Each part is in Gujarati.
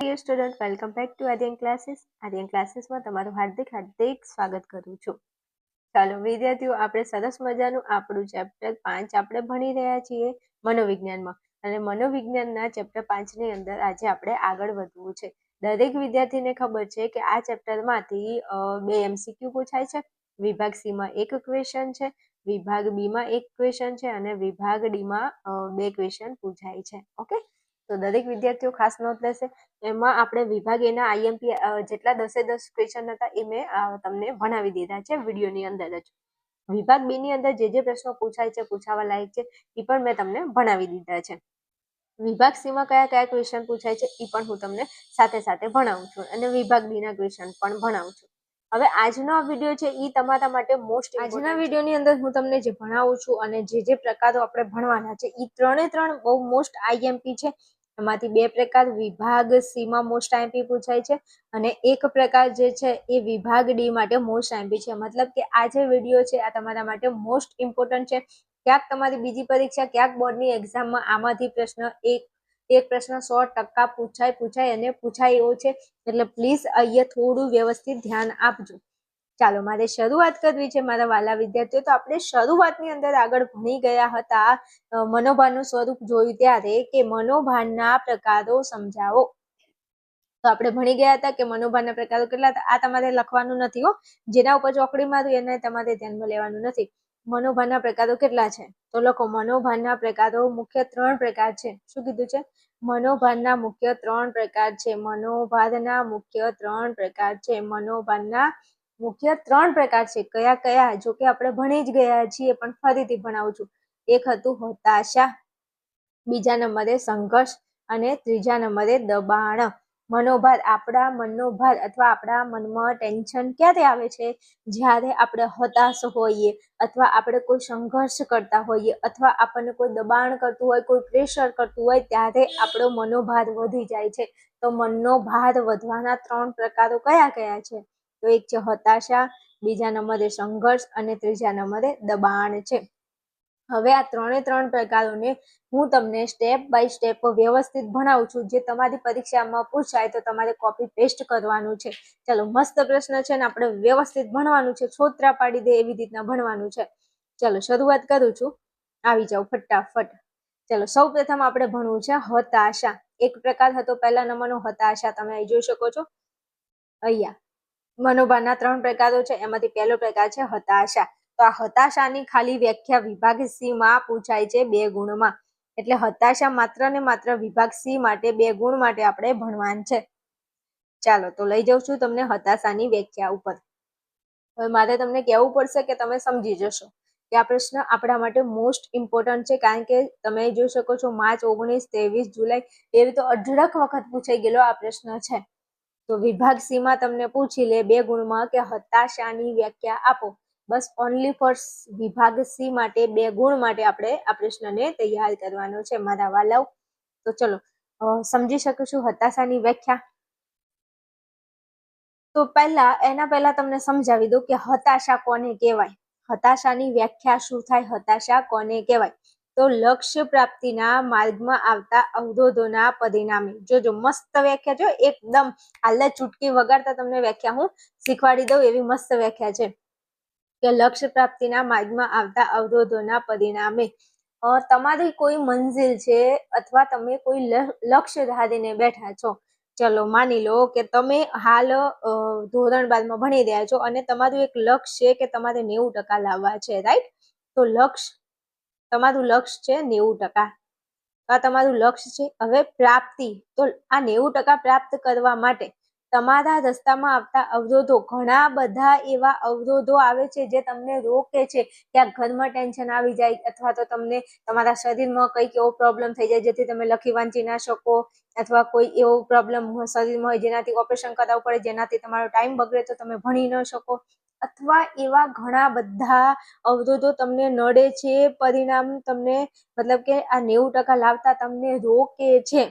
Dear student, welcome back to Aryan classes. Aryan ક્લાસીસમાં તમારું હાર્દિક સ્વાગત કરું છું. ચાલો વિદ્યાર્થીઓ, આપણે સરસ મજાનું આપણું ચેપ્ટર 5 આપણે ભણી રહ્યા છીએ મનોવિજ્ઞાનમાં. અને મનોવિજ્ઞાનના ચેપ્ટર 5 ની અંદર આજે આપણે આગળ વધવું છે. દરેક વિદ્યાર્થીને ખબર છે કે આ ચેપ્ટરમાંથી 2 MCQ પૂછાય છે. વિભાગ સી માં 1 ક્વેશ્ચન છે, વિભાગ બી માં 1 ક્વેશ્ચન છે અને વિભાગ ડી માં 2 ક્વેશ્ચન પૂછાય છે. ઓકે, તો દરેક વિદ્યાર્થીઓ ખાસ નોંધ લેશે. એમાં આપણે વિભાગ એના આઈએમપી જેટલા 10 ક્વેશ્ચન હતા એ મેં તમને ભણાવી દીધા છે વિડીયોની અંદર જ. વિભાગ બી ની અંદર જે પ્રશ્નો પૂછાય છે, પૂછાવા લાયક છે, એ પણ મેં તમને ભણાવી દીધા છે. વિભાગ સી માં કયા ક્વેશ્ચન પૂછાય છે એ પણ હું તમને સાથે સાથે ભણાવું છું અને વિભાગ બી ના ક્વેશ્ચન પણ ભણાવું છું. હવે આજનો આ વિડીયો છે એ તમારા માટે મોસ્ટ આજના વિડીયોની અંદર હું તમને જે ભણાવું છું અને જે પ્રકારો આપણે ભણવાના છે એ ત્રણ બહુ મોસ્ટ આઈએમપી છે. એમાંથી 2 પ્રકાર વિભાગ સી માં મોસ્ટ આઈએમપી પૂછાય છે અને એક પ્રકાર જે છે એ વિભાગ ડી માટે મોસ્ટ આઈએમપી છે. મતલબ કે આ જે વિડીયો છે આ તમારા માટે મોસ્ટ ઇમ્પોર્ટન્ટ છે. ક્યાંક તમારી બીજી પરીક્ષા, ક્યાંક બોર્ડની એક્ઝામમાં આમાંથી પ્રશ્ન એક પ્રશ્ન 100% પૂછાય અને પૂછાય એવો છે. એટલે પ્લીઝ અહીંયા થોડું વ્યવસ્થિત ધ્યાન આપજો. ચાલો, મારે શરૂઆત કરવી છે મારા વાલા વિદ્યાર્થીઓ. તો આપણે શરૂઆતની અંદર આગળ ભણી ગયા હતા, મનોભારનું સ્વરૂપ જોયું ત્યારે કે મનોભારના પ્રકારો સમજાવો. તો આપણે ભણી ગયા હતા કે મનોભારના પ્રકારો કેટલા હતા. આ તમારે લખવાનું નથી હો, જેના ઉપર ચોકડી માર્યું એને તમારે ધ્યાનમાં લેવાનું નથી. મનોભારના પ્રકારો કેટલા છે તો લખો. મનોભારના પ્રકારો મુખ્ય 3 પ્રકાર છે. શું કીધું છે? મનોભારના મુખ્ય 3 પ્રકાર છે. મનોભારના મુખ્ય 3 પ્રકાર છે. મનોભારના મુખ્ય 3 પ્રકાર છે. કયા? જો કે આપણે ભણી જ ગયા છીએ પણ ફરીથી ભણાવું છું. એક હતું હતાશા, બીજા નંબરે સંઘર્ષ અને ત્રીજા નંબરે દબાણ. મનોભાર, આપણા મનનો ભાર અથવા આપણા મનમાં ટેન્શન ક્યારે આવે છે? જ્યારે આપણે હતાશ હોઈએ અથવા આપણે કોઈ સંઘર્ષ કરતા હોઈએ અથવા આપણને કોઈ દબાણ કરતું હોય, કોઈ પ્રેશર કરતું હોય, ત્યારે આપણો મનોભાર વધી જાય છે. તો મનનો ભાર વધવાના 3 પ્રકારો કયા છે? તો એક છે હતાશા, બીજા નંબરે સંઘર્ષ અને ત્રીજા નંબરે દબાણ છે. હવે આ 3 પ્રકારોને હું તમને સ્ટેપ બાય સ્ટેપ વ્યવસ્થિત ભણાવું છું. જે તમારી પરીક્ષામાં પૂછાય તો તમારે કોપી પેસ્ટ કરવાનું છે. ચલો, મસ્ત પ્રશ્ન છે ને આપણે વ્યવસ્થિત ભણવાનું છે. છોતરા પાડી દે એવી રીતના ભણવાનું છે. ચલો, શરૂઆત કરું છું. આવી જાઓ ફટાફટ. ચલો, સૌ પ્રથમ આપણે ભણવું છે હતાશા. એક પ્રકાર હતો પહેલા નંબરનો હતાશા, તમે અહીં જોઈ શકો છો. અહીંયા મનોભારના 3 પ્રકારો છે, એમાંથી પહેલો પ્રકાર છે હતાશા. તો આ હતાશાની ખાલી વ્યાખ્યા વિભાગ સી માં પૂછાય છે 2 ગુણમાં. એટલે હતાશા માત્ર ને માત્ર વિભાગ સી માટે 2 ગુણ માટે આપણે ભણવાનું છે. ચાલો, તો લઈ જાઉં છું તમને હતાશાની વ્યાખ્યા ઉપર. હવે મારે તમને કહેવું પડશે કે તમે સમજી જશો કે આ પ્રશ્ન આપણા માટે મોસ્ટ ઇમ્પોર્ટન્ટ છે. કારણ કે તમે જોઈ શકો છો માર્ચ 19, 23 જુલાઈ એવી તો અઢળક વખત પૂછાઈ ગયેલો આ પ્રશ્ન છે. તો વિભાગ સી માં તમને પૂછી લે 2 ગુણમાં કે હતાશાની વ્યાખ્યા આપો. બસ ઓનલી ફોર વિભાગ સી માટે 2 ગુણ માટે આપણે આ પ્રશ્નને તૈયાર કરવાનો છે મારા વાલાઓ. તો ચલો સમજી શકીશું હતાશાની વ્યાખ્યા. તો એના પહેલા તમને સમજાવી દઉં કે હતાશા કોને કહેવાય. હતાશાની વ્યાખ્યા શું થાય? હતાશા કોને કહેવાય? તો લક્ષ્ય પ્રાપ્તિના માર્ગમાં આવતા અવરોધોના પરિણામે. જોજો, મસ્ત વ્યાખ્યા જો, એકદમ હાલ ચૂટકી વગાડતા તમને વ્યાખ્યા હું શીખવાડી દઉં એવી મસ્ત વ્યાખ્યા છે કે લક્ષ્ય પ્રાપ્તિના માર્ગમાં આવતા અવરોધોના પરિણામે તમારી કોઈ મંજિલ છે અથવા તમે કોઈ લક્ષ્ય ધારીને બેઠા છો. ચલો, માની લો કે તમે હાલ ધોરણ 12 માં ભણી રહ્યા છો અને તમારું એક લક્ષ્ય છે કે તમારે 90% લાવવા છે, રાઈટ? તો તમારું લક્ષ્ય છે 90%. આ તમારું લક્ષ્ય છે. હવે પ્રાપ્તિ, તો આ 90% પ્રાપ્ત કરવા માટે તમારા રસ્તામાં આવતા અવરોધો, ઘણા બધા એવા અવરોધો આવે છે જે તમને રોકે છે. ક્યાંક ઘરમાં ટેન્શન આવી જાય અથવા તો તમને તમારા શરીરમાં કંઈક એવો પ્રોબ્લેમ થઈ જાય જેથી તમે લખી વાંચી ના શકો, અથવા કોઈ એવો પ્રોબ્લેમ શરીરમાં હોય જેનાથી ઓપરેશન કરાવવું પડે, જેનાથી તમારો ટાઈમ બગડે તો તમે ભણી ન શકો, અથવા એવા ઘણા બધા અવરોધો તમને નડે છે. પરિણામ તમને મતલબ કે આ 90% લાવતા તમને રોકે છે.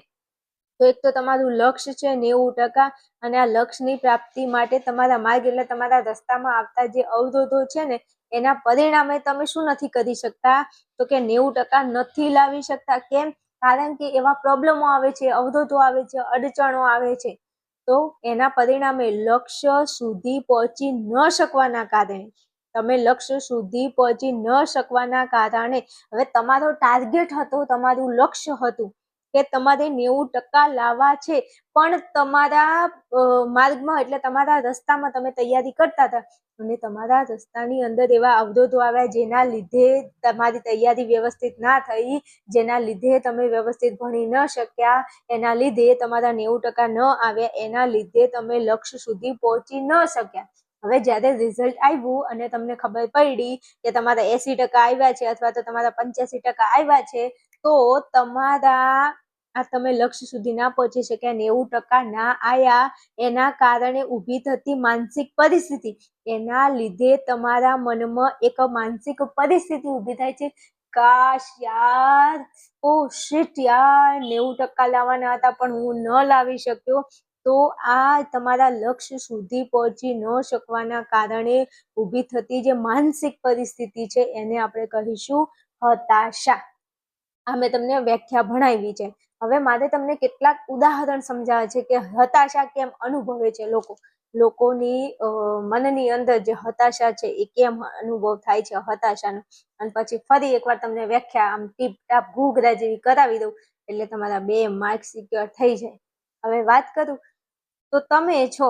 તો એક તો તમારું લક્ષ્ય છે 90% અને આ લક્ષ્યની પ્રાપ્તિ માટે તમારા માર્ગ એટલે તમારા રસ્તામાં આવતા જે અવરોધો છે ને એના પરિણામે તમે શું નથી કરી શકતા? તો કે 90% નથી લાવી શકતા. કેમ? કારણ કે એવા પ્રોબ્લેમો આવે છે, અવરોધો આવે છે, અડચણો આવે છે, તો એના પરિણામે લક્ષ્ય સુધી પહોંચી ન શકવાના કારણે તમે લક્ષ્ય સુધી પહોંચી ન શકવાના કારણે હવે તમારો ટાર્ગેટ હતો, તમારું લક્ષ્ય હતું કે તમારે 90% લાવવા છે, પણ તમારા માર્ગમાં એટલે તમારા રસ્તામાં તમે તૈયારી કરતા હતા અને તમારા રસ્તાની અંદર એવા અવરોધો આવ્યા જેના લીધે તમારી તૈયારી વ્યવસ્થિત ના થઈ, જેના લીધે તમે વ્યવસ્થિત ભણી ન શક્યા, એના લીધે તમારા 90% ન આવ્યા, એના લીધે તમે લક્ષ્ય સુધી પહોંચી ન શક્યા. હવે જ્યારે રિઝલ્ટ આવ્યું અને તમને ખબર પડી કે તમારા 80% આવ્યા છે અથવા તો તમારા 85% આવ્યા છે, તો તમારા તમે લક્ષ્ય સુધી ના પહોંચી શક્યા, 90% ના આવ્યા, એના કારણે ઊભી થતી માનસિક પરિસ્થિતિ, એના લીધે તમારા મનમાં એક માનસિક પરિસ્થિતિ ઊભી થાય છે, કાશ યાર, ઓ શિટ યાર, 90% લાવવાના હતા પણ હું ન લાવી શક્યો. તો આ તમારા લક્ષ્ય સુધી પહોંચી ન શકવાના કારણે ઊભી થતી જે માનસિક પરિસ્થિતિ છે એને આપણે કહીશું હતાશા. આ મેં તમને વ્યાખ્યા ભણાવી છે. હવે મારે તમને કેટલાક ઉદાહરણ સમજાવવા છે કે હતાશા કેમ અનુભવે છે લોકોની મનની અંદર જે હતાશા છે એ કેમ અનુભવ થાય છે હતાશાનો, અને પછી ફરી એકવાર તમને વ્યાખ્યા આમ ટીપ ટાપ ઘૂઘરા જેવી કરાવી દઉં એટલે તમારા 2 માર્ક સિક્યોર થઈ જાય. હવે વાત કરું તો તમે છો,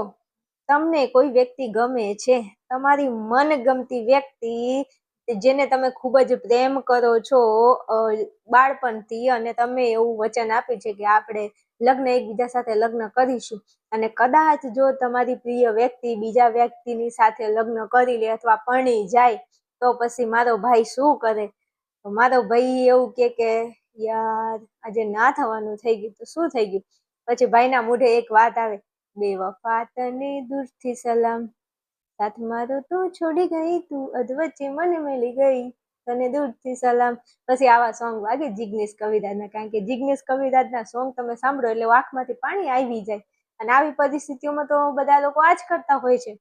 તમને કોઈ વ્યક્તિ ગમે છે, તમારી મનગમતી વ્યક્તિ જેને તમે ખૂબ જ પ્રેમ કરો છો બાળપણથી, અને તમે એવું વચન આપ્યું છે કે આપણે એકબીજા સાથે લગ્ન કરીશું, અને કદાચ જો તમારી પ્રિય વ્યક્તિ બીજા વ્યક્તિની સાથે લગ્ન કરી લે અથવા પરણી જાય તો પછી મારો ભાઈ શું કરે? મારો ભાઈ એવું કે યાર આજે ના થવાનું થઈ ગયું તો શું થઈ ગયું? પછી ભાઈના મોઢે એક વાત આવે, બેવફા તને દૂરથી સલામ, સાથ મારો તું છોડી ગઈ, તું અધવચ્ચે મને મળી ગઈ, તને દૂરથી સલામ. પછી આવા સોંગ વાગે જિગ્નેશ કવિરાજના, કારણ કે જિગ્નેશ કવિરાજના સોંગ તમે સાંભળો એટલે આંખમાંથી પાણી આવી જાય, અને આવી પરિસ્થિતિઓમાં તો બધા લોકો આ જ કરતા હોય છે.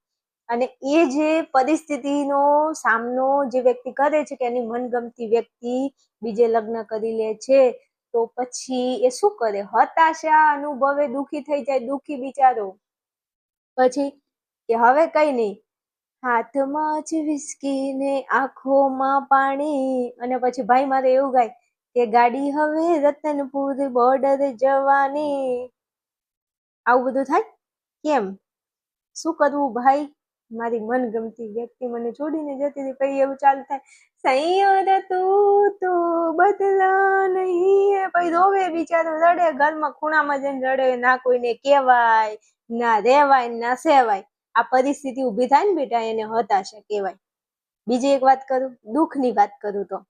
અને એ જે પરિસ્થિતિનો સામનો જે વ્યક્તિ કરે છે કે એની મનગમતી વ્યક્તિ બીજે લગ્ન કરી લે છે, તો પછી એ શું કરે? હતાશા અનુભવે, દુઃખી થઈ જાય, દુઃખી બિચારો. પછી કે હવે કઈ નહીં, હાથમાં જ વિસ્કી ને આંખોમાં પાણી, અને પછી ભાઈ મારે એવું ગાય કે ગાડી હવે રતનપુર બોર્ડર જવાની. આવું બધું થાય કેમ? શું કરવું ભાઈ? મારી મનગમતી વ્યક્તિ મને છોડીને જતી હતી. પછી એવું ચાલુ થાય, સૈયદ તું તો બદલા નહીં. પછી રોવે બિચારો, રડે, ઘરમાં ખૂણામાં જઈને રડે, ના કોઈને કહેવાય, ના રેવાય, ના સેવાય. આ પરિસ્થિતિ ઊભી થાય ને બેટા, એને હતાશા કહેવાય. બીજી એક વાત કરું, દુઃખની વાત કરું તો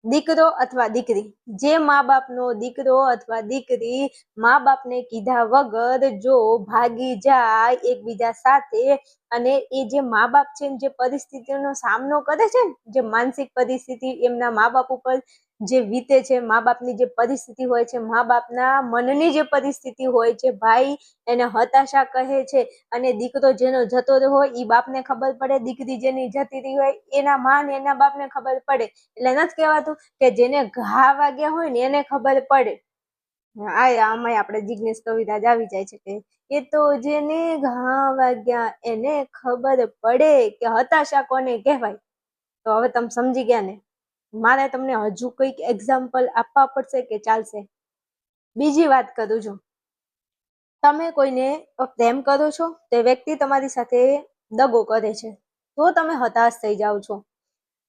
દીકરો અથવા દીકરી, જે મા બાપનો દીકરો અથવા દીકરી મા બાપને કીધા વગર જો ભાગી જાય એકબીજા સાથે, અને એ જે મા બાપ છે જે પરિસ્થિતિનો સામનો કરે છે ને, જે માનસિક પરિસ્થિતિ એમના મા બાપ ઉપર જે વીતે છે, મા બાપની જે પરિસ્થિતિ હોય છે, મા બાપના મનની જે પરિસ્થિતિ હોય છે, ભાઈ એને હતાશા કહે છે. અને દીકરો જેનો જતો રહ્યો હોય એ બાપને ખબર પડે, દીકરી જેની જતી રહી હોય એના મા ને એના બાપને ખબર પડે. એટલે નથી કહેવાતું કે જેને ઘા વાગ્યા હોય ને એને ખબર પડે. આમાં આપણે જિગ્નેશ કવિરાજ આવી જાય છે કે એ તો જેને ઘા વાગ્યા એને ખબર પડે કે હતાશા કોને કહેવાય. તો હવે તમે સમજી ગયા ને? મારે તમને હજુ કંઈક એક્ઝામ્પલ આપવા પડશે કે ચાલશે? બીજી વાત કરું છું, તમે કોઈને પ્રેમ કરો છો, તે વ્યક્તિ તમારી સાથે દગો કરે છે, તો તમે હતાશ થઈ જાઓ છો.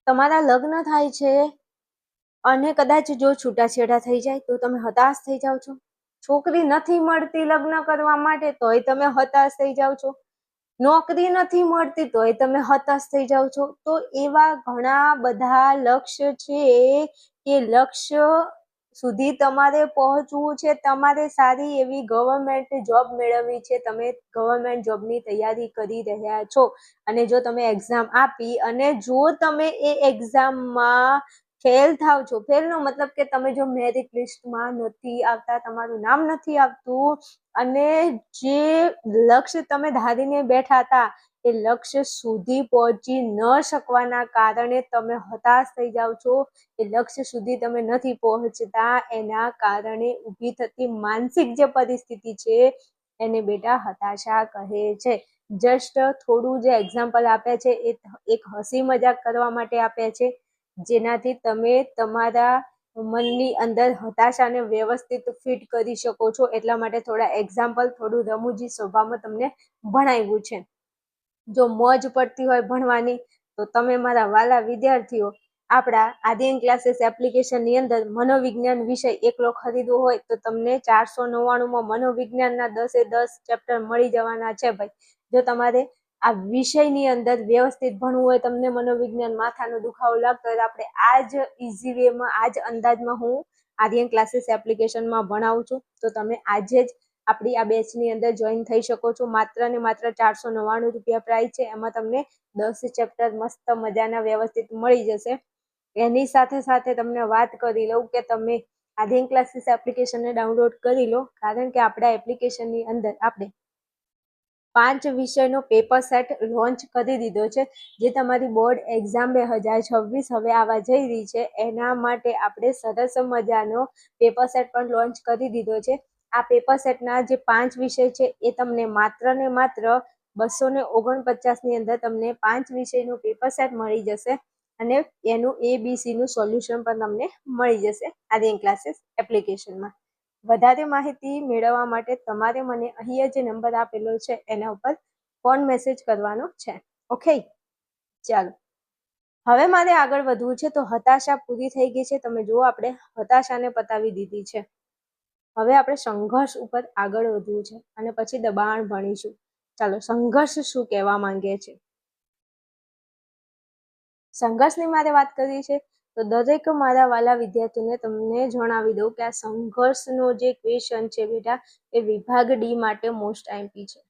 તમારા લગ્ન થાય છે અને કદાચ જો છૂટાછેડા થઈ જાય તો તમે હતાશ થઈ જાઓ છો. છોકરી નથી મળતી લગ્ન કરવા માટે તોય તમે હતાશ થઈ જાઓ છો. નોકરી નથી મળતી તોય તમે હતાશ થઈ જાઓ છો. તો એવા ઘણા બધા લક્ષ્ય છે કે લક્ષ્ય સુધી તમારે પહોંચવું છે. તમારે સારી એવી ગવર્મેન્ટ જોબ મેળવવી છે. તમે ગવર્મેન્ટ જોબની તૈયારી કરી રહ્યા છો, અને જો તમે એક્ઝામ આપી અને જો તમે એ એક્ઝામમાં ફેલ થાવ છો, ફેલનો મતલબ કે તમે જો મેરિટ લિસ્ટમાં નથી આવતા, તમારું નામ નથી આવતું, અને જે લક્ષ્ય તમે ધારીને બેઠા હતા એ લક્ષ્ય સુધી પહોંચી ન શકવાના કારણે તમે હતાશ થઈ જાઓ છો, એ લક્ષ્ય સુધી તમે નથી પહોંચતા, એના કારણે ઊભી થતી માનસિક જે પરિસ્થિતિ છે એને બેટા હતાશા કહે છે. જસ્ટ થોડું જે એક્ઝામ્પલ આપે છે એ એક હસી મજાક કરવા માટે આપે છે, જેનાથી તમે તમારા મનની અંદર હતાશાને વ્યવસ્થિત ફિટ કરી શકો છો. એટલા માટે થોડા એક્ઝામ્પલ, થોડું રમૂજી સ્વભાવમાં તમને ભણાવ્યું છે. જો મોજ પડતી હોય ભણવાની તો તમે મારા વાલા વિદ્યાર્થીઓ આપણા આદ્યન ક્લાસીસ એપ્લિકેશનની અંદર મનોવિજ્ઞાન વિષય એકલો ખરીદવો હોય તો તમને 499 મનોવિજ્ઞાનના 10 ચેપ્ટર મળી જવાના છે ભાઈ. જો તમારે આ વિષયની અંદર વ્યવસ્થિત ભણવું હોય, તમને મનોવિજ્ઞાન માથાનો દુખાવો લાગતો હોય, આપણે આ જ ઇઝી વેમાં, આ જ અંદાજમાં હું આર્યન ક્લાસીસ એપ્લિકેશનમાં ભણાવું છું. તો તમે આજે જ આપણી આ બેચની અંદર જોઈન થઈ શકો છો. માત્ર ને માત્ર 499 રૂપિયા પ્રાઇસ છે. એમાં તમને 10 ચેપ્ટર મસ્ત મજાના વ્યવસ્થિત મળી જશે. એની સાથે સાથે તમને વાત કરી લઉં કે તમે આર્યન ક્લાસીસ એપ્લિકેશનને ડાઉનલોડ કરી લો, કારણ કે આપણા એપ્લિકેશનની અંદર આપણે 5 વિષયનો પેપર સેટ લોન્ચ કરી દીધો છે. જે તમારી બોર્ડ એક્ઝામ 2026 હવે આવવા જઈ રહી છે, એના માટે આપણે સરસ મજાનો પેપર સેટ પણ લોન્ચ કરી દીધો છે. આ પેપર સેટના જે 5 વિષય છે એ તમને માત્ર ને માત્ર 249 ની અંદર તમને 5 વિષયનું પેપર સેટ મળી જશે, અને એનું ABC નું સોલ્યુશન પણ તમને મળી જશે આર્યન ક્લાસીસ એપ્લિકેશનમાં. વધારે માહિતી મેળવવા માટે તમારે મને અહીંયા જે નંબર આપેલો છે એના ઉપર ફોન મેસેજ કરવાનો છે. ઓકે, ચાલો હવે મારે આગળ વધવું છે. તો હતાશા પૂરી થઈ ગઈ છે. તમે જુઓ, આપણે હતાશાને પતાવી દીધી છે. હવે આપણે સંઘર્ષ ઉપર આગળ વધવું છે અને પછી દબાણ ભણીશું. ચાલો, સંઘર્ષ શું કહેવા માંગે છે? સંઘર્ષની મારે વાત કરવી છે તો દરેક મારા વાલા વિદ્યાર્થીઓને તમને જણાવી દઉં કે આ સંઘર્ષનો જે ક્વેશ્ચન છે બેટા, એ વિભાગ ડી માટે મોસ્ટ આઈએમપી છે.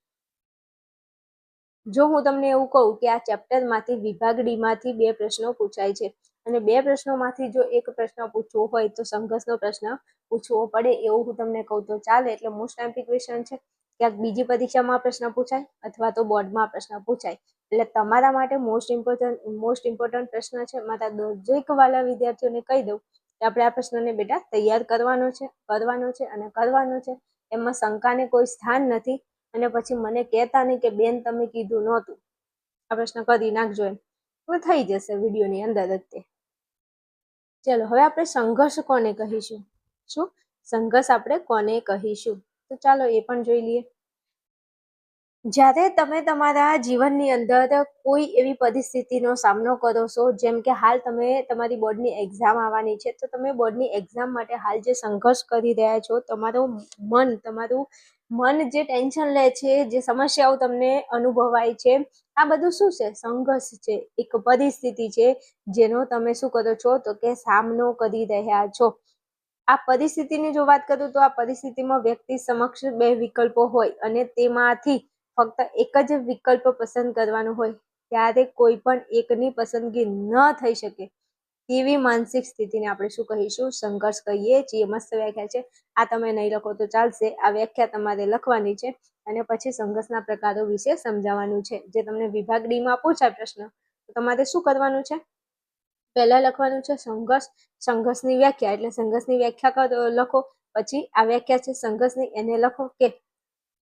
જો હું તમને એવું કહું કે આ ચેપ્ટરમાંથી વિભાગ ડી માંથી 2 પ્રશ્નો પૂછાય છે, અને 2 પ્રશ્નોમાંથી જો એક પ્રશ્ન પૂછવો હોય તો સંઘર્ષનો પ્રશ્ન પૂછવો પડે, એવું હું તમને કહું તો ચાલે. એટલે મોસ્ટ આઈએમપી ક્વેશ્ચન છે. ક્યાંક બીજી પરીક્ષામાં પ્રશ્ન પૂછાય અથવા તો બોર્ડમાં પ્રશ્ન પૂછાય. એટલે તમારા માટે મોસ્ટ ઇમ્પોર્ટન્ટ પ્રશ્ન છે. મારા દરેક વાલા વિદ્યાર્થીઓને કહી દઉં કે આપણે આ પ્રશ્નને બેટા તૈયાર કરવાનો છે. એમાં શંકાને કોઈ સ્થાન નથી. અને પછી મને કહેતા નહીં કે બેન તમે કીધું નહોતું, આ પ્રશ્ન કરી નાખજો એમ, તો થઈ જશે વિડીયોની અંદર જ તે. ચલો, હવે આપણે સંઘર્ષ કોને કહીશું? શું સંઘર્ષ આપણે કોને કહીશું? તો ચાલો એ પણ જોઈ લઈએ. જ્યારે તમે તમારા જીવનની અંદર કોઈ એવી પરિસ્થિતિનો સામનો કરો છો, જેમ કે હાલ તમે તમારી બોર્ડની એક્ઝામ આવવાની છે, તો તમે બોર્ડની એક્ઝામ માટે હાલ જે સંઘર્ષ કરી રહ્યા છો, તમારું મન જે ટેન્શન લે છે, જે સમસ્યાઓ તમને અનુભવાય છે, આ બધું શું છે? સંઘર્ષ છે. એક પરિસ્થિતિ છે જેનો તમે શું કરો છો તો કે સામનો કરી રહ્યા છો. આ પરિસ્થિતિની જો વાત કરું તો આ પરિસ્થિતિમાં વ્યક્તિ સમક્ષ 2 વિકલ્પો હોય અને તેમાંથી ફક્ત એક જ વિકલ્પ પસંદ કરવાનો હોય, ત્યારે કોઈ પણ એકની પસંદગી ન થઈ શકે તેવી માનસિક સ્થિતિને આપણે શું કહીશું? સંઘર્ષ કહીએ છીએ. મસ્ત વ્યાખ્યા છે. આ તમે નહીં લખો તો ચાલશે, આ વ્યાખ્યા તમારે લખવાની છે અને પછી સંઘર્ષના પ્રકારો વિશે સમજાવવાનું છે. જે તમને વિભાગ ડી માં પૂછાય પ્રશ્ન, તો તમારે શું કરવાનું છે? પહેલા લખવાનું છે સંઘર્ષની વ્યાખ્યા. એટલે સંઘર્ષની વ્યાખ્યા લખો, પછી આ વ્યાખ્યા છે સંઘર્ષની, એને લખો કે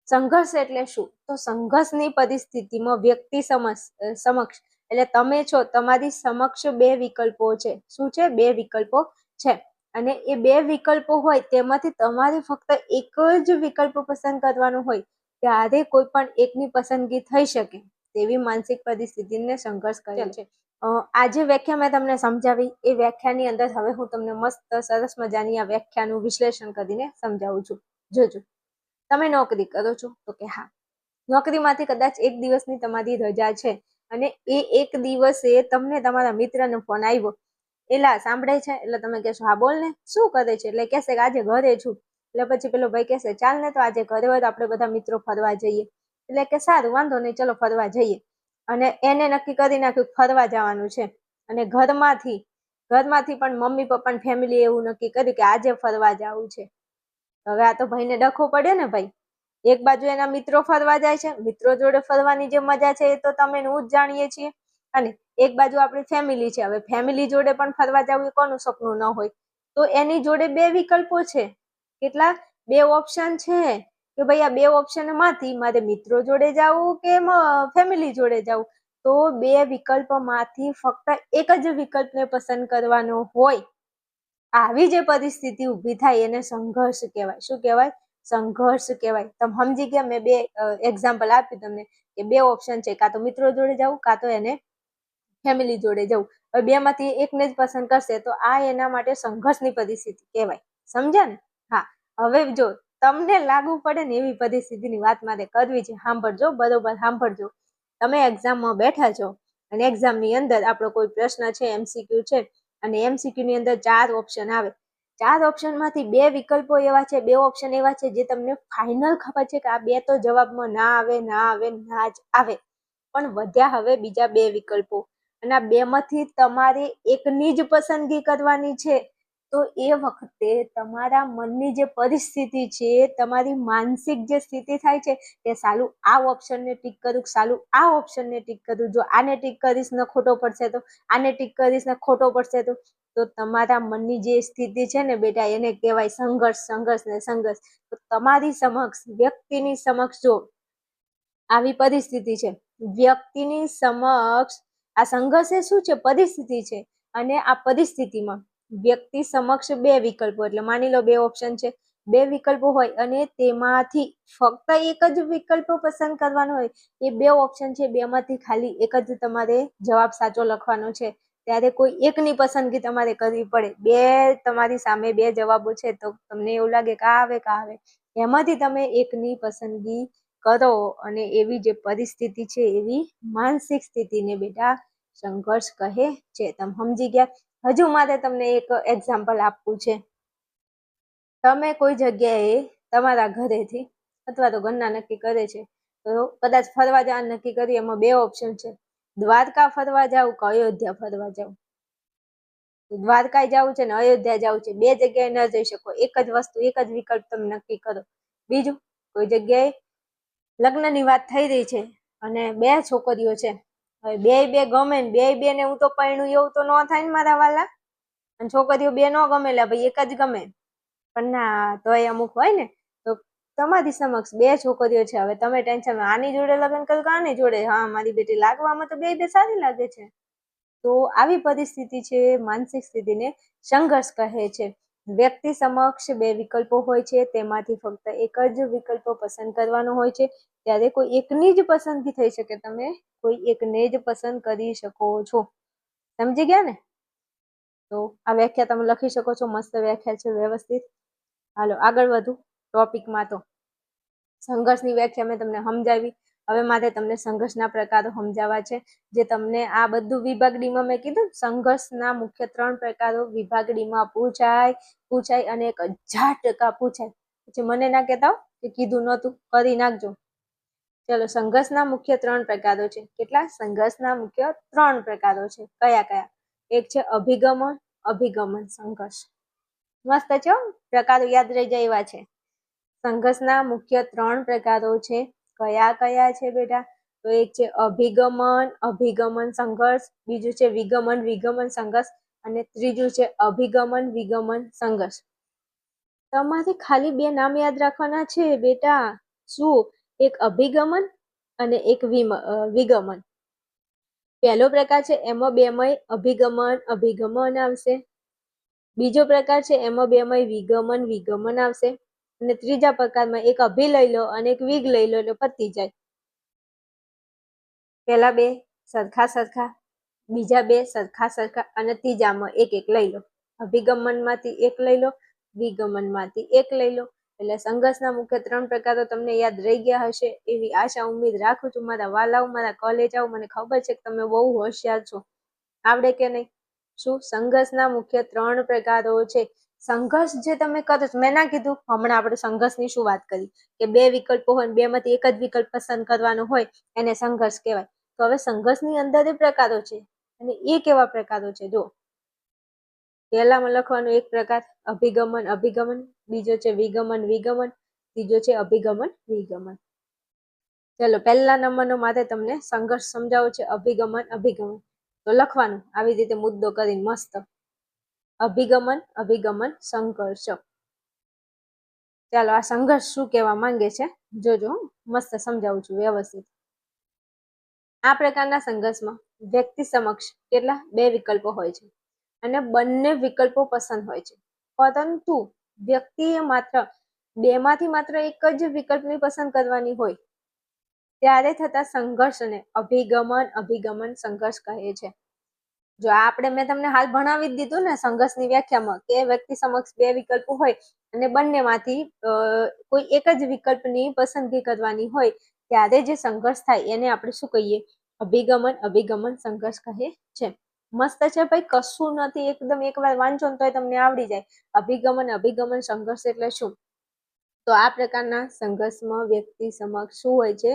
સંઘર્ષ એટલે શું? તો સંઘર્ષની પરિસ્થિતિમાં વ્યક્તિ સમક્ષ એટલે તમે છો, તમારી સમક્ષ 2 વિકલ્પો છે. શું છે? 2 વિકલ્પો છે. અને એ 2 વિકલ્પો હોય તેમાંથી તમારે ફક્ત એક જ વિકલ્પ પસંદ કરવાનો હોય, ત્યારે કોઈ પણ એકની પસંદગી થઈ શકે તેવી માનસિક પરિસ્થિતિને સંઘર્ષ કહે છે. આ જે વ્યાખ્યા મેં તમને સમજાવી, એ વ્યાખ્યાની અંદર હવે હું તમને મસ્ત સરસ મજાની આ વ્યાખ્યાનું વિશ્લેષણ કરીને સમજાવું છું. જોજો. તમે નોકરી કરો છો તો કે હા, નોકરીમાંથી કદાચ એક દિવસની તમારી રજા છે અને એ એક દિવસે તમને તમારા મિત્રનો ફોન આવ્યો, એલા સાંભળે છે? એટલે તમે કહેશો હા બોલ ને, શું કરે છે? એટલે કહેશે કે આજે ઘરે છું. એટલે પછી પેલો ભાઈ કહેશે ચાલ ને તો આજે ઘરે હોય તો આપણે બધા મિત્રો ફરવા જઈએ. એટલે કે સારું, વાંધો નહીં, ચલો ફરવા જઈએ. અને એને નક્કી કરી નાખ્યું ફરવા જવાનું છે. અને ઘરમાંથી પણ મમ્મી પપ્પા ફેમિલી એવું નક્કી કર્યું કે આજે ફરવા જવું છે. હવે આ તો ભાઈને ડખો પડ્યો ને ભાઈ. એક બાજુ એના મિત્રો ફરવા જાય છે, મિત્રો જોડે ફરવાની જે મજા છે એ તો તમે હું જ જાણીએ છીએ, અને એક બાજુ આપણી ફેમિલી છે. હવે ફેમિલી જોડે પણ ફરવા જવું એ કોનું સપનું ન હોય? તો એની જોડે બે વિકલ્પો છે. કેટલા? બે ઓપ્શન છે કે ભાઈ આ બે ઓપ્શન માંથી મારે મિત્રો જોડે જવું કે ફેમિલી જોડે જવું. તો બે વિકલ્પમાંથી ફક્ત એક જ વિકલ્પને પસંદ કરવાનો હોય. આવી જે પરિસ્થિતિ ઊભી થાય એને સંઘર્ષ કહેવાય. શું કહેવાય? સંઘર્ષ કહેવાય. તમે સમજી ગયા? મેં બે એક્ઝામ્પલ આપ્યું તમને કે બે ઓપ્શન છે, કાં તો મિત્રો જોડે જવું કાં તો એને ફેમિલી જોડે જવું. હવે બે માંથી એકને જ પસંદ કરશે તો આ એના માટે સંઘર્ષની પરિસ્થિતિ કહેવાય. સમજ્યા ને? હા. હવે જો તમને લાગુ પડે ને એવી પરિસ્થિતિની વાત મારે કરવી છે. સાંભળજો, બરોબર સાંભળજો. તમે એક્ઝામમાં બેઠા છો અને એક્ઝામની અંદર આપણો કોઈ પ્રશ્ન છે, MCQ છે, અને MCQ ની અંદર 4 ઓપ્શન આવે. 4 ઓપ્શનમાંથી બે વિકલ્પો એવા છે, બે ઓપ્શન એવા છે જે તમને ફાઇનલ ખબર છે કે આ બે તો જવાબમાં ના આવે, ના આવે, ના જ આવે. પણ વધ્યા હવે બીજા બે વિકલ્પો, અને આ બે માંથી તમારે એકની જ પસંદગી કરવાની છે. તો એ વખતે તમારા મનની જે પરિસ્થિતિ છે, તમારી માનસિક જે સ્થિતિ થાય છે કે સાલું આ ઓપ્શનને ટીક કરું, સાલું આ ઓપ્શનને ટીક કરું, જો આને ટીક કરીશ ને ખોટો પડશે તો, આને ટીક કરીશ ને ખોટો પડશે તો તમારા મનની જે સ્થિતિ છે ને બેટા એને કહેવાય સંઘર્ષ, સંઘર્ષ ને સંઘર્ષ. તો તમારી સમક્ષ, વ્યક્તિની સમક્ષ જો આવી પરિસ્થિતિ છે, વ્યક્તિની સમક્ષ આ સંઘર્ષ એ શું છે? પરિસ્થિતિ છે. અને આ પરિસ્થિતિમાં વ્યક્તિ સમક્ષ બે વિકલ્પો, એટલે માની લો બે ઓપ્શન છે, બે વિકલ્પો હોય અને તેમાંથી ફક્ત એક જ વિકલ્પ પસંદ કરવાનો હોય. એ બે ઓપ્શન છે, બે માંથી ખાલી એક જ તમારે જવાબ સાચો લખવાનો છે. ત્યારે કોઈ એકની પસંદગી તમારે કરવી પડે. બે તમારી સામે બે જવાબો છે તો તમને એવું લાગે કે આ આવે કે આવે, એમાંથી તમે એકની પસંદગી કરો. અને એવી જે પરિસ્થિતિ છે, એવી માનસિક સ્થિતિને બેટા સંઘર્ષ કહે છે. તમે સમજી ગયા? હજુ મારે તમને એક એક્ઝામ્પલ આપવું છે. તમે કોઈ જગ્યાએ તમારા ઘરેથી અથવા તો ઘરના નક્કી કરે છે તો કદાચ ફરવા જવાનું નક્કી કરી, એમાં બે ઓપ્શન છે, દ્વારકા ફરવા જાવ કે અયોધ્યા ફરવા જાવ. દ્વારકા જવું છે ને અયોધ્યા જવું છે, બે જગ્યાએ ન જઈ શકો. એક જ વસ્તુ, એક જ વિકલ્પ તમે નક્કી કરો. બીજું, કોઈ જગ્યાએ લગ્નની વાત થઈ રહી છે અને બે છોકરીઓ છે. હવે બે ગમે ને બે ને હું તો પરણું એવું તો ન થાય ને મારા વાલા. અને છોકરીઓ બે ન ગમેલા, ભાઈ એક જ ગમે. પણ ના, તો એ અમુક હોય ને. તો તમારી સમક્ષ બે છોકરીઓ છે. હવે તમે ટેન્શન આની જોડે લગ્ન કર્યું કે આની જોડે? હા, મારી બેટી લાગવામાં તો બે સારી લાગે છે. તો આવી પરિસ્થિતિ છે, માનસિક સ્થિતિને સંઘર્ષ કહે છે. વ્યક્તિ સમક્ષ બે વિકલ્પો હોય છે, તેમાંથી ફક્ત એક જ વિકલ્પ પસંદ કરવાનો હોય છે. ત્યારે કોઈ એકની જ પસંદગી થઈ શકે, તમે કોઈ એકને જ પસંદ કરી શકો છો. સમજી ગયા ને? તો આ વ્યાખ્યા તમે લખી શકો છો. મસ્ત વ્યાખ્યા છે, વ્યવસ્થિત. હાલો આગળ વધુ ટોપિકમાં. તો સંઘર્ષની વ્યાખ્યા મેં તમને સમજાવી. હવે મારે તમને સંઘર્ષના પ્રકારો સમજાવવા છે, જે તમને આ બધું વિભાગ ડીમાં મેં કીધું. સંઘર્ષના મુખ્ય 3 પ્રકારો વિભાગ ડીમાં પૂછાય અને 1000% પૂછાય. પછી મને ના કહેતા કે કીધું નહોતું, કરી નાખજો. ચલો, સંઘર્ષના મુખ્ય 3 પ્રકારો છે. કેટલા? સંઘર્ષના મુખ્ય 3 પ્રકારો છે. કયા કયા? એક છે અભિગમન સંઘર્ષ. મસ્ત છે, પ્રકારો યાદ રહી જાય એવા છે. સંઘર્ષના મુખ્ય 3 પ્રકારો છે. કયા કયા છે બેટા? તો એક છે અભિગમન સંઘર્ષ, બીજું છે વિગમન સંઘર્ષ, અને ત્રીજું છે વિગમન સંઘર્ષ. તમારે ખાલી બે નામ યાદ રાખવાના છે બેટા. શું? એક અભિગમન અને એક વિગમન. પહેલો પ્રકાર છે એમાં બેમય અભિગમન આવશે. બીજો પ્રકાર છે એમાં બેમય વિગમન આવશે. અને ત્રીજા પ્રકારમાં એક અભિ લઈ લો અને એક વિગ લઈ લો એટલે પતી જાય. પહેલા બે સરખા, બીજા બે સરખા અને ત્રીજામાં એક લઈ લો. અભિગમનમાંથી એક લઈ લો, વિગમનમાંથી એક લઈ લો. એટલે સંઘર્ષના મુખ્ય 3 પ્રકારો તમને યાદ રહી ગયા હશે એવી આશા ઉમ્મીદ રાખું છું. મારા વાલાઓ, મારા કોલેજાઓ, મને ખબર છે કે તમે બહુ હોશિયાર છો. આવડે કે નહીં? શું? સંઘર્ષના મુખ્ય 3 પ્રકારો છે. સંઘર્ષ જે તમે કરો, મેં ના કીધું હમણાં આપણે સંઘર્ષની શું વાત કરી કે બે વિકલ્પો હોય, બે માંથી એક જ વિકલ્પ પસંદ કરવાનો હોય, એને સંઘર્ષ કહેવાય. તો હવે સંઘર્ષની અંદર એ પ્રકારો છે, અને એ કેવા પ્રકારો છે જો. પહેલામાં લખવાનું એક પ્રકાર અભિગમન, બીજો છે વિગમન, ત્રીજો છે અભિગમન વિગમન. ચલો પહેલા નંબરનો માટે તમને સંઘર્ષ સમજાવો છે, અભિગમન અભિગમન. તો લખવાનું આવી રીતે મુદ્દો કરીને મસ્ત, અભિગમન અભિગમન સંઘર્ષ. ચાલો આ સંઘર્ષ શું કહેવા માંગે છે જોજો, મસ્ત સમજાવું છું વ્યવસ્થિત. આ પ્રકારના સંઘર્ષમાં વ્યક્તિ સમક્ષ કેટલા બે વિકલ્પો હોય છે અને બંને વિકલ્પો પસંદ હોય છે, પરંતુ વ્યક્તિએ માત્ર બેમાંથી માત્ર એક જ વિકલ્પની પસંદ કરવાની હોય ત્યારે થતા સંઘર્ષને અભિગમન અભિગમન સંઘર્ષ કહે છે. જો આપણે મેં તમને હાલ ભણાવી જ દીધું ને સંઘર્ષની વ્યાખ્યામાં કે વ્યક્તિ સમક્ષ બે વિકલ્પો હોય અને બંનેમાંથી કોઈ એક જ વિકલ્પની પસંદગી કરવાની હોય ત્યારે જે સંઘર્ષ થાય એને આપણે શું કહીએ? અભિગમન અભિગમન સંઘર્ષ કહે છે. મસ્ત છે ભાઈ, કશું નથી, એકદમ એકવાર વાંચો ને તોય તમને આવડી જાય. અભિગમન અભિગમન સંઘર્ષ એટલે શું? તો આ પ્રકારના સંઘર્ષમાં વ્યક્તિ સમક્ષ શું હોય છે?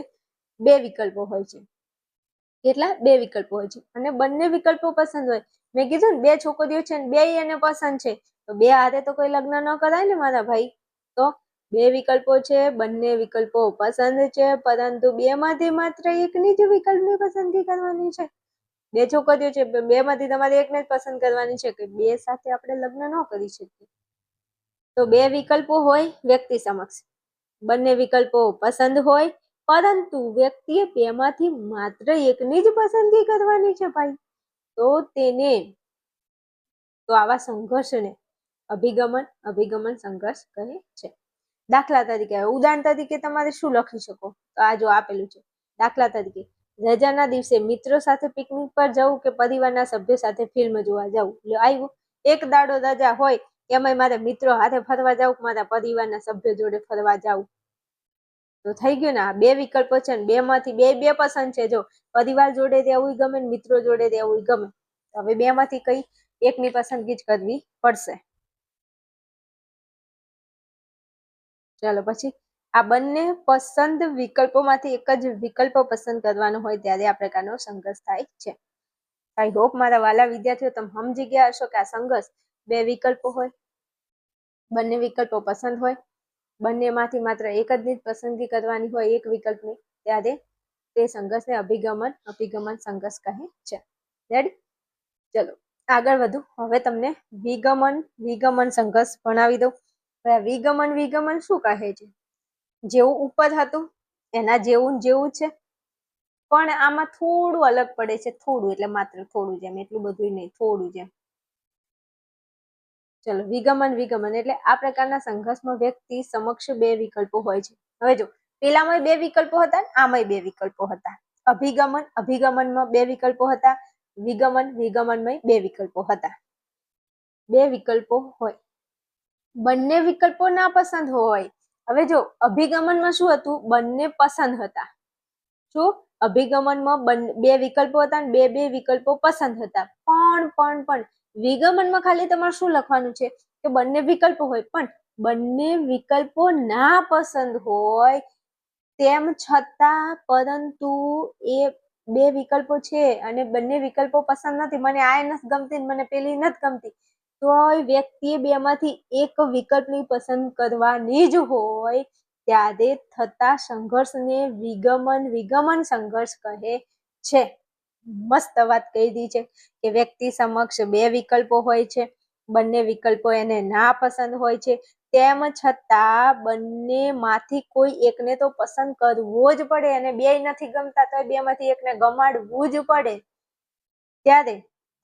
બે વિકલ્પો હોય છે. કેટલા? બે વિકલ્પો હોય છે અને બંને વિકલ્પો પસંદ હોય. મેં કીધું ને બે છોકરીઓ છે ને બે એને પસંદ છે, તો બે હાથે તો કોઈ લગ્ન ન કરાય ને મારા ભાઈ. તો બે વિકલ્પો છે, બંને વિકલ્પો પસંદ છે, પરંતુ બે માંથી માત્ર એકની જ વિકલ્પની પસંદગી કરવાની છે. બે છોકરીઓ છે, બે માંથી તમારે એકને જ પસંદ કરવાની છે કે બે સાથે આપણે લગ્ન ન કરી શકીએ. તો બે વિકલ્પો હોય વ્યક્તિ સમક્ષ, બંને વિકલ્પો પસંદ હોય, પરંતુ વ્યક્તિએ બેમાંથી માત્ર એકની જ પસંદગી કરવાની છે ભાઈ. તો આવા સંઘર્ષને અભિગમન અભિગમન સંઘર્ષ કહે છે. દાખલા તરીકે, ઉદાહરણ તરીકે તમારે શું લખી શકો? તો આ જો આપેલું છે. દાખલા તરીકે, રજાના દિવસે મિત્રો સાથે પિકનિક પર જવું કે પરિવારના સભ્યો સાથે ફિલ્મ જોવા જવું. આવ્યું, એક દાડો રજા હોય એમાં મારે મિત્રો હાથે ફરવા જવું, મારા પરિવારના સભ્યો જોડે ફરવા જવું. તો થઈ ગયું ને, આ બે વિકલ્પો છે ને બે માંથી બે બે પસંદ છે. જો પરિવાર જોડે રહેવું ગમે ને મિત્રો જોડે રહેવું ગમે, હવે બે માંથી કઈ એકની પસંદગી જ કરવી પડશે. ચાલો પછી, આ બંને પસંદ વિકલ્પોમાંથી એક જ વિકલ્પ પસંદ કરવાનો હોય ત્યારે આ પ્રકારનો સંઘર્ષ થાય છે. આઈ હોપ મારા વાલા વિદ્યાર્થીઓ તમે સમજી ગયા હશો કે આ સંઘર્ષ બે વિકલ્પો હોય, બંને વિકલ્પો પસંદ હોય, બંનેમાંથી માત્ર એક જ ની પસંદગી કરવાની હોય એક વિકલ્પની, ત્યારે તે સંઘર્ષને અભિગમન અભિગમન સંઘર્ષ કહે છે. રેડી? ચલો આગળ વધુ. હવે તમને વિગમન વિગમન સંઘર્ષ ભણાવી દઉં. વિગમન વિગમન શું કહે છે? જેવું ઉપર હતું એના જેવું જેવું છે, પણ આમાં થોડું અલગ પડે છે. થોડું એટલે માત્ર થોડું, જેમ એટલું બધું નહીં, થોડું જેમ. ચલો, વિગમન વિગમન એટલે આ પ્રકારના સંઘર્ષમાં વ્યક્તિ સમક્ષ બે વિકલ્પો હોય છે. હવે જો પેલામાં બે વિકલ્પો હતા, આમાંય બે વિકલ્પો હતા. અભિગમન અભિગમનમાં બે વિકલ્પો હતા, વિગમન વિગમનમાં બે વિકલ્પો હતા. બે વિકલ્પો હોય, બંને વિકલ્પો ના પસંદ હોય. હવે જો અભિગમનમાં શું હતું? બંને પસંદ હતા. શું? અભિગમનમાં બે વિકલ્પો હતા અને બે વિકલ્પો પસંદ હતા. પણ વિગમનમાં ખાલી તમારે શું લખવાનું છે કે બંને વિકલ્પો હોય, પણ બંને વિકલ્પો ના પસંદ હોય તેમ છતાં, પરંતુ એ બે વિકલ્પો છે અને બંને વિકલ્પો પસંદ નથી, મને આ નથી ગમતી મને પેલી નથી ગમતી, તો વ્યક્તિએ બેમાંથી એક વિકલ્પની પસંદ કરવાની જ હોય ત્યારે થતા સંઘર્ષને વિગમન વિગમન સંઘર્ષ કહે છે. મસ્ત વાત કહી દી છે કે વ્યક્તિ સમક્ષ બે વિકલ્પો હોય છે, બંને વિકલ્પો એને ના પસંદ હોય છે, તેમ છતાં બંનેમાંથી કોઈ એકને તો પસંદ કરવો જ પડે, અને બે નથી ગમતા તો બે માંથી એકને ગમાડવું જ પડે, ત્યારે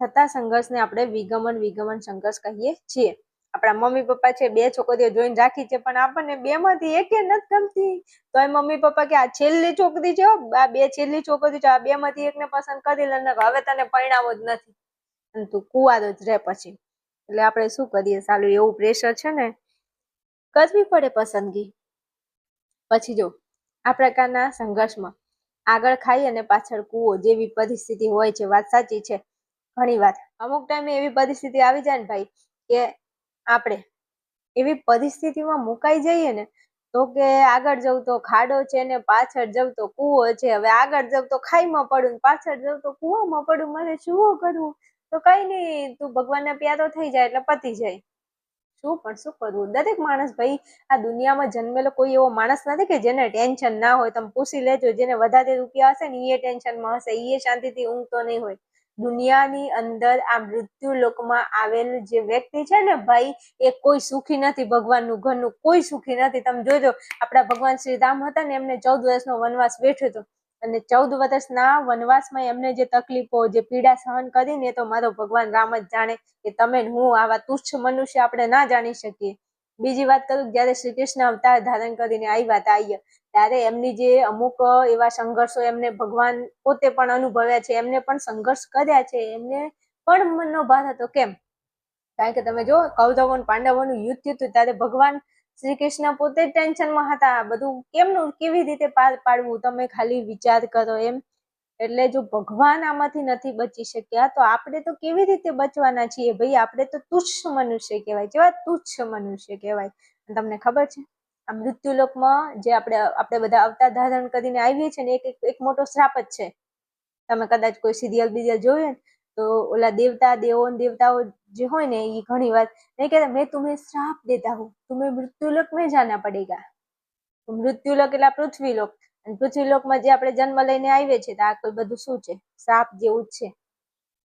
થતા સંઘર્ષને આપણે વિગમન વિગમન સંઘર્ષ કહીએ છીએ. આપણા મમ્મી પપ્પા છે, બે છોકરીઓ જોઈને રાખી છે, પણ આપણને બે માંથી એક નથી ગમતી, તો એ મમ્મી પપ્પા કે આ છેલ્લી છોકરી છે, આ બે છેલ્લી છોકરી છે, આ બે માંથી એકને પસંદ કરી લે, હવે તને પરણાવો જ નથી અને તું કુંવારો જ રહે પછી. એટલે આપણે શું કરીએ? સાલું એવું પ્રેશર છે ને, કરવી પડે પસંદગી. પછી જો આ પ્રકારના સંઘર્ષમાં આગળ ખાઈ અને પાછળ કૂવો જેવી પરિસ્થિતિ હોય છે. વાત સાચી છે. ઘણી વાર અમુક ટાઈમે એવી પરિસ્થિતિ આવી જાય ને ભાઈ કે આપણે એવી પરિસ્થિતિમાં મુકાઈ જઈએ ને, તો કે આગળ જવું તો ખાડો છે ને પાછળ જવું તો કૂવો છે, હવે આગળ જવું તો ખાઈમાં પડું, પાછળ જવું તો કૂવામાં પડું, મને શું કરવું? તો કઈ નહીં, તું ભગવાનને પ્યારો થઈ જાય એટલે પતી જાય. શું પણ શું કરવું? દરેક માણસ ભાઈ આ દુનિયામાં જન્મેલો કોઈ એવો માણસ નથી કે જેને ટેન્શન ના હોય. તમે પૂછી લેજો, જેને વધારે રૂપિયા હશે ને એ ટેન્શનમાં હશે, એ શાંતિથી ઊંઘતો નહીં હોય. દુનિયાની અંદર આ મૃત્યુ લોકમાં આવેલ જે વ્યક્તિ છે ને ભાઈ, એ કોઈ સુખી નથી. ભગવાનનું ઘરનું કોઈ સુખી નથી. તમે જોજો, આપણા ભગવાન શ્રી રામ હતા ને, એમને 14 વર્ષનો વનવાસ બેઠો હતો, અને 14 વર્ષના વનવાસમાં એમને જે તકલીફો, જે પીડા સહન કરીને, એ તો મારો ભગવાન રામ જ જાણે, કે તમે હું આવા તુચ્છ મનુષ્ય આપણે ના જાણી શકીએ. બીજી વાત કરું, જયારે શ્રી કૃષ્ણ અવતાર ધારણ કરીને આવ્યા હતા ત્યારે એમની જે અમુક એવા સંઘર્ષો એમને ભગવાન પોતે પણ અનુભવ્યા છે, એમને પણ સંઘર્ષ કર્યા છે, એમને પણ મનનો ભાર હતો. કેમ? કારણ કે તમે જો, કૌરવો અને પાંડવોનું યુદ્ધ થયું હતું ત્યારે ભગવાન શ્રી કૃષ્ણ પોતે ટેન્શનમાં હતા. બધું કેમનું, કેવી રીતે પાર પાડવું, તમે ખાલી વિચાર કરો એમ. એટલે જો ભગવાન આમાંથી નથી બચી શક્યા, તો આપણે તો કેવી રીતે બચવાના છીએ ભાઈ? આપણે તો તુચ્છ મનુષ્ય કહેવાય. કેવા તુચ્છ મનુષ્ય કહેવાય. તમને ખબર છે, આ મૃત્યુલોકમાં જે આપણે બધા અવતાર ધારણ કરીને આવીએ છીએ ને, એક મોટો શ્રાપ જ છે. તમે કદાચ કોઈ સિરિયલ બીરિયલ જોયું તો ઓલા દેવતાઓ જે હોય ને, એ ઘણી વાર નહીં કહેતા, મેં तुम्हें શ્રાપ દેતા હું, तुम्हें મૃત્યુલોક में जाना पड़ेगा. મૃત્યુલોક એટલે પૃથ્વીલોક, અને પૃથ્વીલોકમાં જે આપણે જન્મ લઈને આવીએ છીએ, તો આ કોઈ બધું શું છે? શ્રાપ જેવું જ છે.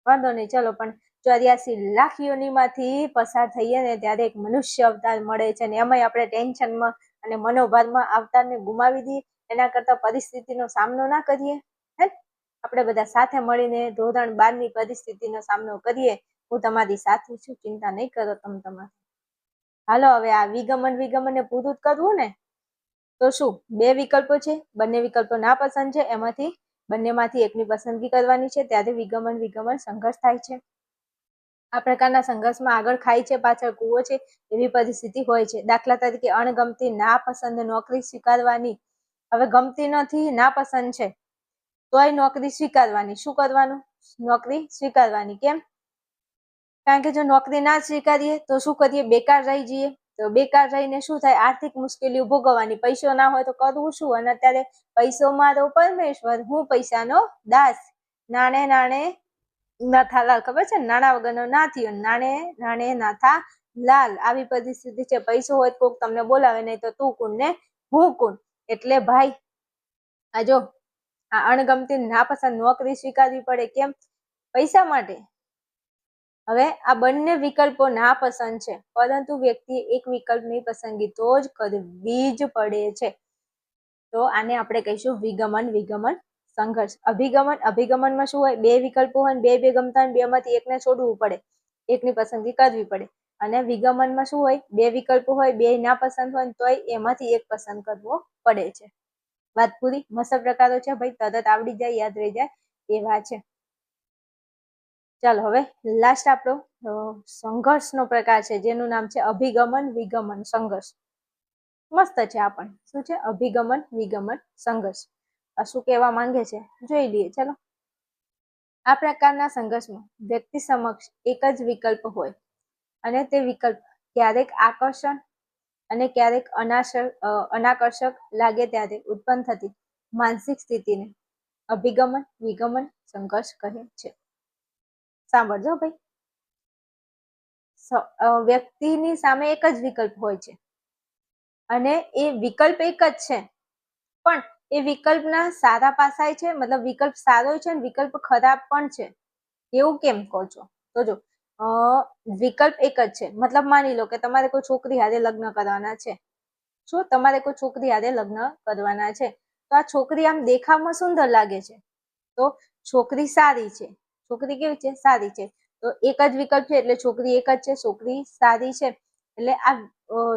વાંધો નહીં, ચલો. પણ 84 લાખ યોનિમાંથી પસાર થઈએ ને ત્યારે એક મનુષ્ય અવતાર મળે છે, અને એમાંય આપણે ટેન્શનમાં અને મનોભારમાં અવતારને ગુમાવી દઈએ. એના કરતા પરિસ્થિતિનો સામનો ના કરીએ, હે? આપણે બધા સાથે મળીને ધોરણ 12ની પરિસ્થિતિનો સામનો કરીએ. હું તમારી સાથે છું, ચિંતા નહીં કરો તમે તમારી. હાલો, હવે આ વિગમન ને પૂરું કરવું ને, તો શું 2 વિકલ્પો છે, બંને વિકલ્પો નાપસંદ છે, એમાંથી બંનેમાંથી એકની પસંદગી કરવાની છે. ત્યારે વિગમન સંઘર્ષ થાય છે. આ પ્રકારના સંઘર્ષમાં આગળ ખાય છે, પાછળ કૂવો છે, એવી પરિસ્થિતિ હોય છે. દાખલા તરીકે અણગમતી, નાપસંદ નોકરી સ્વીકારવાની. હવે ગમતી નથી, નાપસંદ છે, તોય નોકરી સ્વીકારવાની. શું કરવાનું? નોકરી સ્વીકારવાની. કેમ? કારણ કે જો નોકરી ના સ્વીકારીએ તો શું કરીએ? બેકાર રહી જઈએ. તો બેકાર રહીને શું થાય? આર્થિક મુશ્કેલીઓ ભોગવવાની. પૈસો ના હોય તો કરવું શું? અને અત્યારે પૈસો મારો પરમેશ્વર, હું પૈસાનો દાસ. નાણે નાથા લાલ. ખબર છે? નાણા વગરનો ના થયો, નાણે નાથા લાલ. આવી પરિસ્થિતિ છે. પૈસો હોય તો તમને બોલાવે, નહીં તો તું કોણ ને હું કોણ. એટલે ભાઈ, આ જો, આ અણગમતી, નાપસંદ નોકરી સ્વીકારવી પડે. કેમ? પૈસા માટે. હવે આ બંને વિકલ્પો નાપસંદ છે, પરંતુ વ્યક્તિએ એક વિકલ્પની પસંદગી તો જ કરવી જ પડે છે. તો આને આપણે કહીશું વિગમન સંઘર્ષ. અભિગમનમાં શું હોય? 2 વિકલ્પો હોય, 2 ગમતા હોય, 2 માંથી એકને છોડવું પડે, એકની પસંદગી કરવી પડે. અને વિગમનમાં શું હોય? 2 વિકલ્પો હોય, 2 નાપસંદ હોય, તોય એમાંથી એક પસંદ કરવો પડે છે. વાત પૂરી. મસ્ત પ્રકારો છે ભાઈ, તરત આવડી જાય, યાદ રહી જાય એવા છે. ચાલો, હવે લાસ્ટ આપણો સંઘર્ષનો પ્રકાર છે, જેનું નામ છે વિગમન સંઘર્ષ. મસ્ત છે આ પણ. શું છે? વિગમન સંઘર્ષ. શું કહેવા માંગે છે જોઈ લઈએ. ચલો. આ પ્રકારના સંઘર્ષમાં વ્યક્તિ સમક્ષ એક જ વિકલ્પ હોય, અને તે વિકલ્પ ક્યારેક આકર્ષણ અને ક્યારેક અનાકર્ષક લાગે ત્યારે ઉત્પન્ન થતી માનસિક સ્થિતિને વિગમન સંઘર્ષ કહે છે. સાંભળજો ભાઈ. વ્યક્તિની સામે એક જ વિકલ્પ હોય છે, અને એ વિકલ્પ એક જ છે, પણ એ વિકલ્પના સારા પાસાય છે, મતલબ વિકલ્પ સારો છે અને વિકલ્પ ખરાબ પણ છે. એવું કેમ કહો છો? તો જો, વિકલ્પ એક જ છે, મતલબ માની લો કે તમારે કોઈ છોકરી હારે લગ્ન કરવાના છે. શું? તમારે કોઈ છોકરી હારે લગ્ન કરવાના છે, તો આ છોકરી આમ દેખાવમાં સુંદર લાગે છે, તો છોકરી સારી છે. છોકરી કેવી છે? સારી છે. તો એક જ વિકલ્પ છે, એટલે છોકરી એક જ છે, છોકરી સારી છે. એટલે આ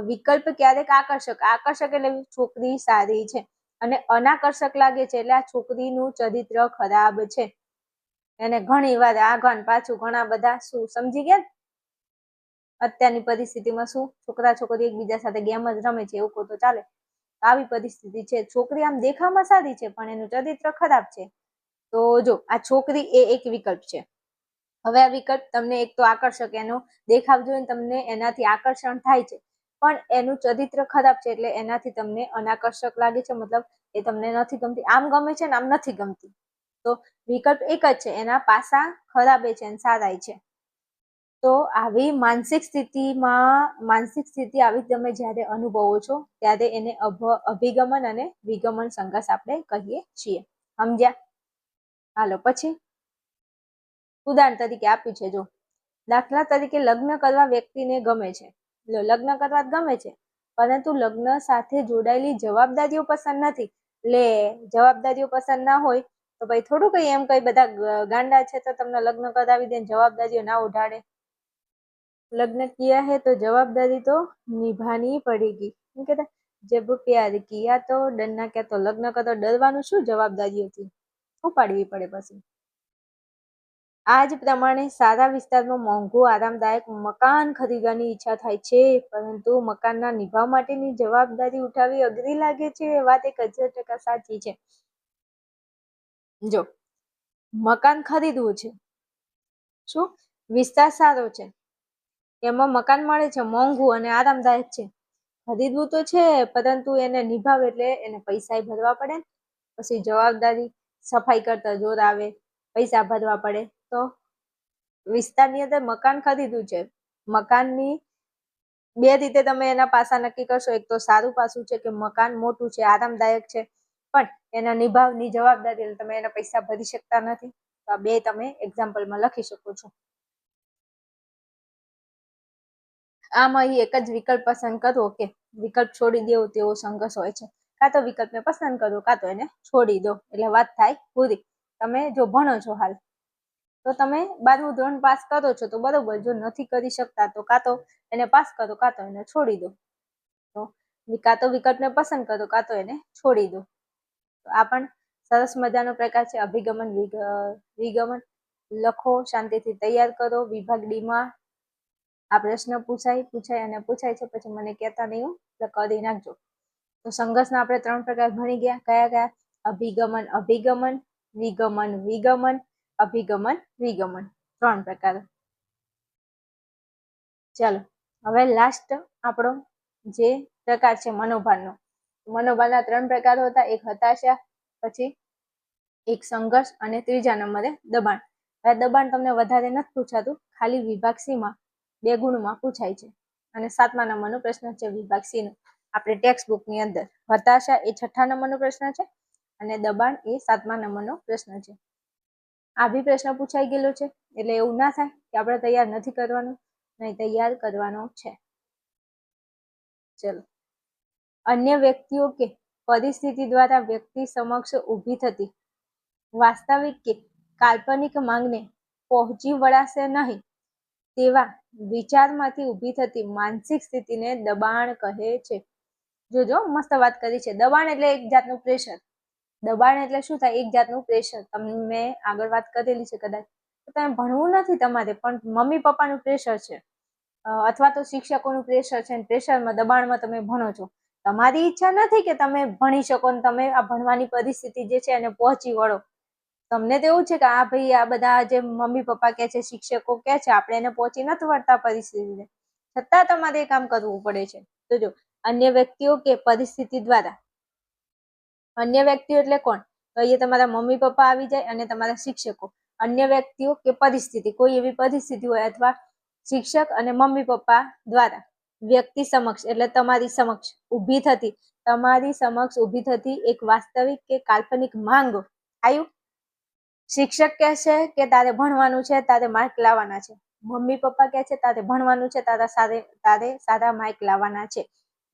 વિકલ્પ ક્યારેક આકર્ષક એટલે છોકરી સારી છે, અને અનાકર્ષક લાગે છે, એટલે આ છોકરીનું ચરિત્ર ખરાબ છે. એને ઘણી વાર આગળ પાછું ઘણા બધા શું સમજી ગયા? અત્યારની પરિસ્થિતિમાં શું છોકરા છોકરી એકબીજા સાથે ગેમ જ રમે છે, એવું કહો તો ચાલે. આવી પરિસ્થિતિ છે. છોકરી આમ દેખાવમાં સારી છે, પણ એનું ચરિત્ર ખરાબ છે. તો જો, આ છોકરી એ એક વિકલ્પ છે. હવે આ વિકલ્પ તમને એક તો આકર્ષક, એનો દેખાવ જોઈને તમને એનાથી આકર્ષણ થાય છે, પણ એનું ચરિત્ર ખરાબ છે, એટલે એનાથી તમને અનાકર્ષક લાગે છે, મતલબ એ તમને નથી ગમતી. આમ ગમે છે ને આમ નથી ગમતી. તો વિકલ્પ એક જ છે, એના પાસા ખરાબ છે અને સારા છે. તો આવી માનસિક સ્થિતિ આવી તમે જ્યારે અનુભવો છો ત્યારે એને અભિગમન અને વિગમન સંઘર્ષ આપણે કહીએ છીએ. સમજ્યા? હાલો પછી ઉદાહરણ તરીકે આપ્યું છે, જો દાખલા તરીકે લગ્ન કરવા વ્યક્તિને ગમે છે, લગ્ન કરવા ગમે છે, પરંતુ લગ્ન સાથે જોડાયેલી જવાબદારીઓ પસંદ નથી. લે, જવાબદારીઓ પસંદ ના હોય તો ભાઈ થોડું કઈ એમ કઈ બધા ગાંડા છે તો તમને લગ્ન કરાવી દે, જવાબદારીઓ ના ઉઠાડે. लग्न किया है तो जवाबदारी तो निभानी पड़ेगी. શું કહેતા, जब प्यार किया तो डरना क्या. તો લગ્ન કરતો ડરવાનું શું જવાબદારીઓથી ઉપાડવી પડે. પછી આ જ પ્રમાણે સારા વિસ્તારમાં મોંઘું આરામદાયક મકાન ખરીદવાની ઈચ્છા થાય છે, પરંતુ મકાનના નિભાવ માટેની જવાબદારી ઉઠાવવી અઘરી લાગે છે. વાત 1000% સાચી છે. જો મકાન ખરીદવું છે, શું વિસ્તાર સારો છે, એમાં મકાન મળે છે, મોંઘું અને આરામદાયક છે. ખરીદવું તો છે, પરંતુ એને નિભાવ એટલે એને પૈસા ભરવા પડે. પછી જવાબદારી, સફાઈ કરતા જોર આવે, પૈસા ભરવા પડે. તો વિસ્તારની અંદર મકાન ખરીદવું છે, મકાનની બે રીતે તમે એના પાસા નક્કી કરશો. એક તો સારું પાસું છે કે મકાન મોટું છે, આરામદાયક છે, પણ એના નિભાવની જવાબદારી એટલે તમે એના પૈસા ભરી શકતા નથી. તો આ બે તમે એક્ઝામ્પલમાં લખી શકો છો. આમાં એક જ વિકલ્પ પસંદ કરવો કે વિકલ્પ છોડી દેવો તેવો સંઘર્ષ હોય છે. કાં તો વિકલ્પને પસંદ કરો, કાં તો એને છોડી દો, એટલે વાત થાય પૂરી. તમે જો ભણો છો હાલ, તો તમે 12મું ધોરણ પાસ કરો છો તો બરોબર, જો નથી કરી શકતા તો કાં તો એને પાસ કરો, કાં તો એને છોડી દો. તો કાં તો વિકલ્પને પસંદ કરો, કાં તો એને છોડી દો. તો આ પણ સરસ મજાનો પ્રકાર છે, અભિગમન વિગમન. લખો, શાંતિથી તૈયાર કરો. વિભાગ ડીમાં આ પ્રશ્ન પૂછાય છે, પછી મને કહેતા નહીં, એટલે કરી નાખજો. તો સંઘર્ષના આપણે 3 પ્રકાર ભણી ગયા. કયા? અભિગમન, વિગમન, અભિગમન. 3 પ્રકાર. ચાલો હવે લાસ્ટ આપણો જે પ્રકાર છે મનોભારનો. મનોભારના 3 પ્રકારો હતા. એક હતાશા, પછી એક સંઘર્ષ, અને ત્રીજા નંબરે દબાણ. હવે દબાણ તમને વધારે નથી પૂછાતું, ખાલી વિભાગ સી માં 2 ગુણમાં પૂછાય છે, અને 7મા નંબરનો પ્રશ્ન છે વિભાગ સી નો, આપણે ટેક્સ્ટ બુકની અંદર. હતાશા એ 6થા નંબરનો પ્રશ્ન છે, અને દબાણ એ 7મા નંબરનો પ્રશ્ન છે. આ બી પ્રશ્ન પૂછાઈ ગયેલો છે, એટલે એવું ના થાય કે આપણે તૈયાર નથી કરવાનું. નહીં, તૈયાર કરવાનો છે. ચલો, અન્ય વ્યક્તિઓ કે પરિસ્થિતિ દ્વારા વ્યક્તિ સમક્ષ ઊભી થતી વાસ્તવિક કે કાલ્પનિક માંગને પહોંચી વળાશે નહીં તેવા વિચારમાંથી ઊભી થતી માનસિક સ્થિતિને દબાણ કહે છે. જોજો, મસ્ત વાત કરી છે. દબાણ એટલે એક જાતનું પ્રેશર. દબાણ એટલે શું થાય? એક જાતનું પ્રેશર. તમને મેં આગળ વાત કરેલી છે કદાચ. તમે ભણવું નથી તમારે, પણ મમ્મી પપ્પાનું પ્રેશર છે, અથવા તો શિક્ષકોનું પ્રેશર છે, પ્રેશરમાં દબાણમાં તમે ભણો છો. તમારી ઈચ્છા નથી કે તમે ભણી શકો ને તમે આ ભણવાની પરિસ્થિતિ જે છે એને પહોંચી વળો. તમને તો એવું છે કે આ ભાઈ આ બધા જે મમ્મી પપ્પા કે છે, શિક્ષકો કે છે, આપણે એને પહોંચી નથી વળતા પરિસ્થિતિને, છતાં તમારે એ કામ કરવું પડે છે. તો જો, અન્ય વ્યક્તિઓ કે પરિસ્થિતિ દ્વારા. અન્ય વ્યક્તિઓ એટલે કોણ? તો અહીંયા તમારા મમ્મી પપ્પા આવી જાય અને તમારા શિક્ષકો. અન્ય વ્યક્તિઓ કે પરિસ્થિતિ, કોઈ એવી પરિસ્થિતિ હોય, અથવા શિક્ષક અને મમ્મી પપ્પા દ્વારા વ્યક્તિ સમક્ષ એટલે તમારી સમક્ષ ઊભી થતી એક વાસ્તવિક કે કાલ્પનિક માંગ. આવ્યું? શિક્ષક કહે છે કે તારે ભણવાનું છે, તારે માર્ક લાવવાના છે. મમ્મી પપ્પા કહે છે તારે ભણવાનું છે, તારે સારા માર્ક લાવવાના છે.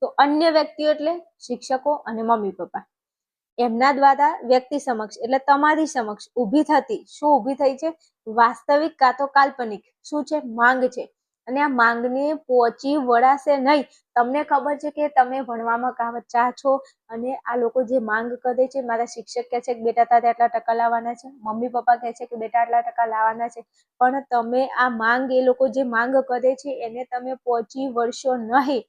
તો અન્ય વ્યક્તિઓ એટલે શિક્ષકો અને મમ્મી પપ્પા. એમના દ્વારા વ્યક્તિ સમક્ષ એટલે તમારી સમક્ષ ઊભી થતી, શું ઊભી થઈ છે? વાસ્તવિક કાં તો કાલ્પનિક શું છે? માંગ છે. અને આ માંગને પહોંચી વળાશે નહીં. તમને ખબર છે કે તમે ભણવામાં કાચા છો, અને આ લોકો જે માંગ કરે છે, મારા શિક્ષક કહે છે કે બેટા તારે આટલા ટકા લાવવાના છે, મમ્મી પપ્પા કહે છે કે બેટા આટલા ટકા લાવવાના છે, પણ તમે આ માંગ, એ લોકો જે માંગ કરે છે એને તમે પહોંચી વળશો નહીં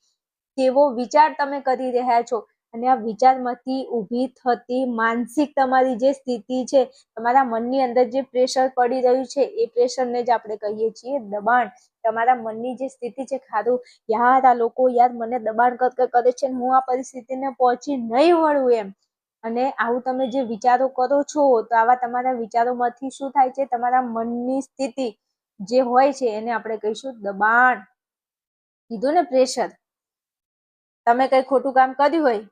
તેવો વિચાર તમે કરી રહ્યા છો. અને આ વિચારમાંથી ઊભી થતી માનસિક તમારી જે સ્થિતિ છે, તમારા મનની અંદર જે પ્રેશર પડી રહ્યું છે, એ પ્રેશરને જ આપણે કહીએ છીએ દબાણ. તમારા મનની જે સ્થિતિ છે, ખાધું યાર આ લોકો યાર મને દબાણ કરે છે, હું આ પરિસ્થિતિને પહોંચી નહીં વળું એમ. અને આવું તમે જે વિચારો કરો છો, તો આવા તમારા વિચારોમાંથી શું થાય છે? તમારા મનની સ્થિતિ જે હોય છે એને આપણે કહીશું દબાણ. કીધું ને પ્રેશર. તમે કઈ ખોટું કામ કર્યું હોય,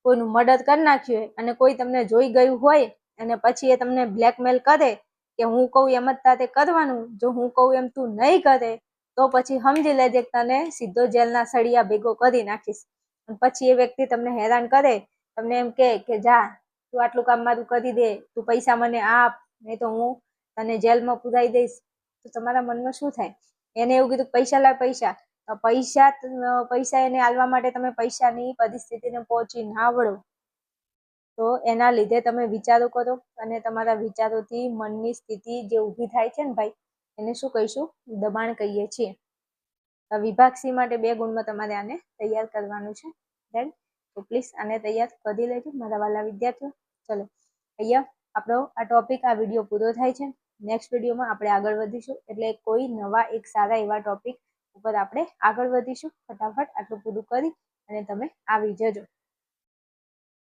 કોઈનું મર્ડર કરી નાખ્યું હોય અને કોઈ તમને જોઈ ગયું હોય અને પછી એ તમને બ્લેકમેલ કરે કે હું કહું એમ જ તારે કરવાનું, જો હું કહું એમ તું નહીં કરે તો પછી સમજી લેજે તને સીધો જેલના સળિયા ભેગો કરી નાખીશ. પછી એ વ્યક્તિ તમને હેરાન કરે, તમને એમ કે જા તું આટલું કામ મારું કરી દે, તું પૈસા મને આપ, નહીં તો હું તને જેલમાં પુરાઈ દઈશ. તો તમારા મનમાં શું થાય? એને એવું કીધું પૈસા લાવ પૈસા. પૈસા એને આલવા માટે તમે પૈસાની પરિસ્થિતિને પહોંચી ના વળો તો એના લીધે તમે વિચારો કરો અને તમારા વિચારોથી મનની સ્થિતિ જે ઊભી થાય છે ને ભાઈ, એને શું કહીશું? દબાણ કહીએ છીએ. વિભાગ સી માટે 2 ગુણમાં તમારે આને તૈયાર કરવાનું છે. રાઈટ? તો પ્લીઝ આને તૈયાર કરી લેજો મારા વાલા વિદ્યાર્થીઓ. ચલો, અહીંયા આપણો આ ટોપિક, આ વિડીયો પૂરો થાય છે. નેક્સ્ટ વિડીયોમાં આપણે આગળ વધીશું, એટલે કોઈ નવા એક સારા એવા ટોપિક ઉપર આપણે આગળ વધીશું. ફટાફટ આટલું પૂરું કરી અને તમે આવી જજો.